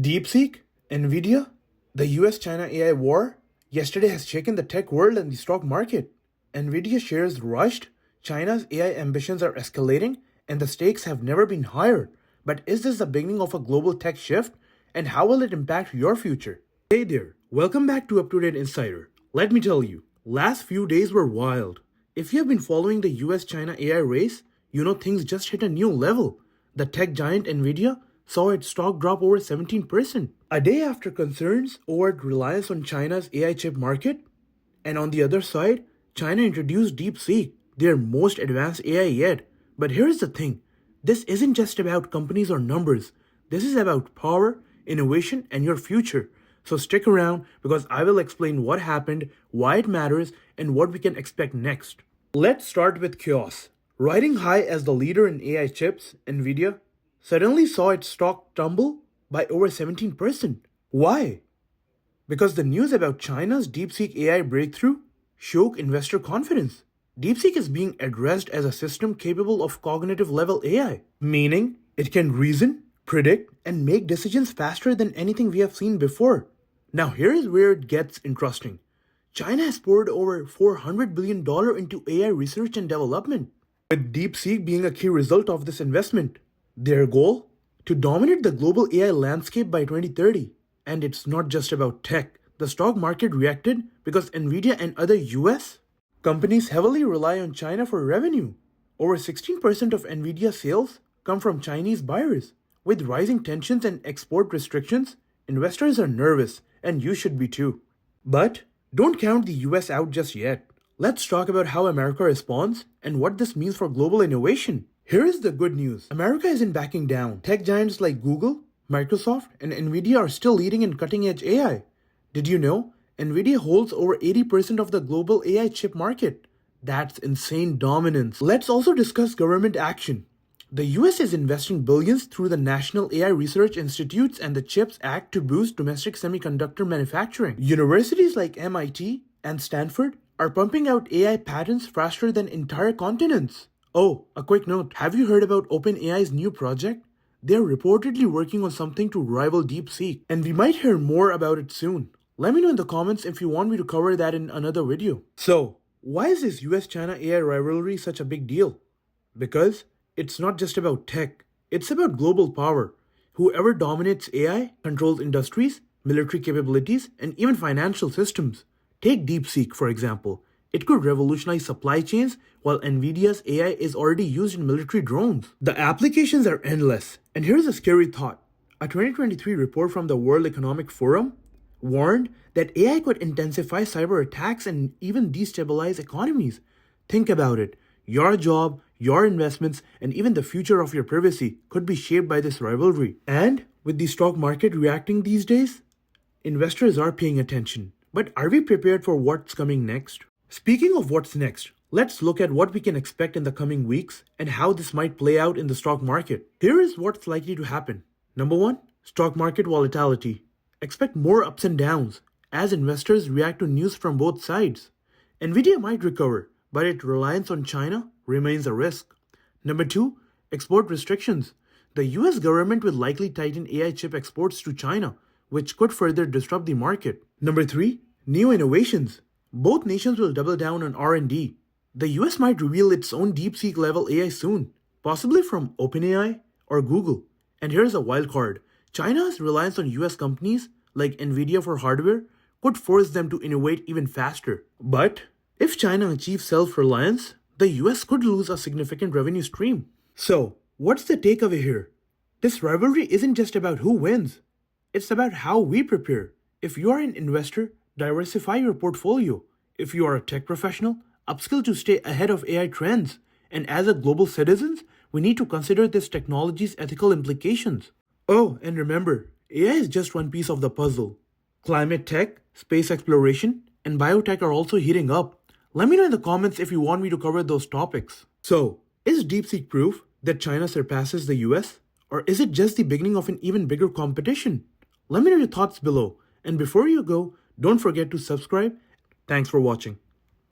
DeepSeek, NVIDIA, the US-China AI war yesterday has shaken the tech world and the stock market. NVIDIA shares rushed, China's AI ambitions are escalating, and the stakes have never been higher. But is this the beginning of a global tech shift? And how will it impact your future? Hey there, welcome back to Up-to-Date Insider. Let me tell you, last few days were wild. If you have been following the US-China AI race, you know things just hit a new level. The tech giant NVIDIA saw its stock drop over 17%, a day after concerns over its reliance on China's AI chip market. And on the other side, China introduced DeepSeek, their most advanced AI yet. But here's the thing, this isn't just about companies or numbers. This is about power, innovation, and your future. So stick around because I will explain what happened, why it matters, and what we can expect next. Let's start with chaos. Riding high as the leader in AI chips, NVIDIA suddenly saw its stock tumble by over 17%. Why? Because the news about China's DeepSeek AI breakthrough shook investor confidence. DeepSeek is being addressed as a system capable of cognitive level AI, meaning it can reason, predict, and make decisions faster than anything we have seen before. Now here is where it gets interesting. China has poured over $400 billion into AI research and development, with DeepSeek being a key result of this investment. Their goal? To dominate the global AI landscape by 2030. And it's not just about tech. The stock market reacted because NVIDIA and other US companies heavily rely on China for revenue. Over 16% of NVIDIA sales come from Chinese buyers. With rising tensions and export restrictions, investors are nervous, and you should be too. But don't count the US out just yet. Let's talk about how America responds and what this means for global innovation. Here is the good news. America isn't backing down. Tech giants like Google, Microsoft, and NVIDIA are still leading in cutting-edge AI. Did you know? NVIDIA holds over 80% of the global AI chip market. That's insane dominance. Let's also discuss government action. The US is investing billions through the National AI Research Institutes and the CHIPS Act to boost domestic semiconductor manufacturing. Universities like MIT and Stanford are pumping out AI patents faster than entire continents. Oh, a quick note. Have you heard about OpenAI's new project? They're reportedly working on something to rival DeepSeek, and we might hear more about it soon. Let me know in the comments if you want me to cover that in another video. So, why is this US-China AI rivalry such a big deal? Because it's not just about tech, it's about global power. Whoever dominates AI controls industries, military capabilities, and even financial systems. Take DeepSeek, for example. It could revolutionize supply chains, while NVIDIA's AI is already used in military drones. The applications are endless. And here's a scary thought. A 2023 report from the World Economic Forum warned that AI could intensify cyber attacks and even destabilize economies. Think about it. Your job, your investments, and even the future of your privacy could be shaped by this rivalry. And with the stock market reacting these days, investors are paying attention. But are we prepared for what's coming next? Speaking of what's next, let's look at what we can expect in the coming weeks and how this might play out in the stock market. Here is what's likely to happen. Number 1, stock market volatility. Expect more ups and downs as investors react to news from both sides. NVIDIA might recover, but its reliance on China remains a risk. Number 2, export restrictions. The US government will likely tighten AI chip exports to China, which could further disrupt the market. Number 3, new innovations. Both nations will double down on R&D. The US might reveal its own DeepSeek level AI soon, possibly from OpenAI or Google. And here's a wild card. China's reliance on US companies like NVIDIA for hardware could force them to innovate even faster. But if China achieves self-reliance, the US could lose a significant revenue stream. So, what's the takeaway here? This rivalry isn't just about who wins. It's about how we prepare. If you are an investor, diversify your portfolio. If you are a tech professional, upskill to stay ahead of AI trends. And as a global citizens, we need to consider this technology's ethical implications. Oh, and remember, AI is just one piece of the puzzle. Climate tech, space exploration, and biotech are also heating up. Let me know in the comments if you want me to cover those topics. So, is DeepSeek proof that China surpasses the US? Or is it just the beginning of an even bigger competition? Let me know your thoughts below. And before you go, don't forget to subscribe. Thanks for watching.